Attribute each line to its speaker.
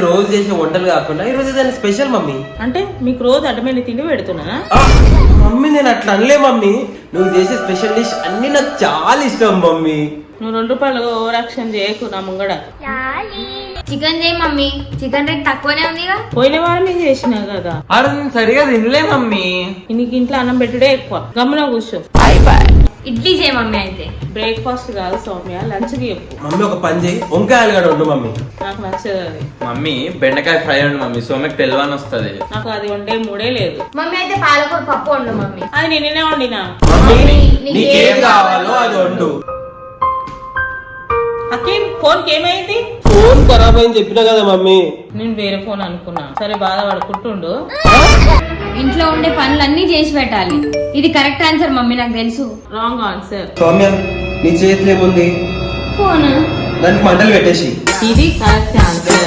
Speaker 1: రోజు చేసే వంటలు కాకుండా ఈ రోజు ఏదైనా స్పెషల్ మమ్మీ.
Speaker 2: అంటే మీకు రోజు అడ్డమైన తిండి పెడుతున్నా?
Speaker 1: మమ్మీ నేను అట్లా అనలే మమ్మీ, నువ్వు చేసే స్పెషల్ డిష్ అన్ని నాకు చాలా ఇష్టం మమ్మీ.
Speaker 2: నువ్వు 2 రూపాయలు ఓవర్ యాక్షన్ చేయకు నా ముంగడ.
Speaker 3: చికెన్ చేయి మమ్మీ, చికెన్ రేట్ తక్కువనే ఉందిగా.
Speaker 2: పోయిన వారం నేను చేసినా కదా.
Speaker 4: ఆడ నేను సరిగా తినలే మమ్మీ.
Speaker 2: నీకు ఇంట్లో అన్నం పెట్టుడే ఎక్కువ. గమ్మున కూర్చో.
Speaker 3: ఇడ్లీ చేయి మమ్మీ. అయితే
Speaker 2: బ్రేక్ఫాస్ట్ కాదు సౌమ్య, లంచ్ కి చెప్పు.
Speaker 1: మమ్మీ ఒక పని చేయి, వంకాయ ఆలుగడ్డ వండు మమ్మీ.
Speaker 2: నాకు నచ్చదు అది.
Speaker 4: మమ్మీ బెండకాయ ఫ్రై ఉండు మమ్మీ, సోమకి తెల్వని వస్తుంది.
Speaker 2: నాకు అది వండే మూడే లేదు.
Speaker 3: మమ్మీ అయితే పాలకూర పప్పు వండు మమ్మీ.
Speaker 2: అది నేనే వండినా.
Speaker 1: మమ్మీ నీకేం కావాలో అది వండు.
Speaker 2: అకేం ఫోన్ కేమైంది?
Speaker 1: ఫోన్ ఖరాబ్ అయింది చెప్పినా కదా మమ్మీ.
Speaker 2: నేను వేరే ఫోన్ అనుకున్నా. సరే బాధపడుకుంటుండు.
Speaker 3: ఇంట్లో ఉండే పనులన్నీ చేసి పెట్టాలి. ఇది కరెక్ట్ ఆన్సర్ మమ్మీ, నాకు తెలుసు.
Speaker 2: Wrong answer.
Speaker 1: సౌమ్య నీ చేతిలో ఏముంది?
Speaker 3: ఫోన్.
Speaker 1: దానికి మంటలు పెట్టేసి.
Speaker 2: ఇది కరెక్ట్ ఆన్సర్.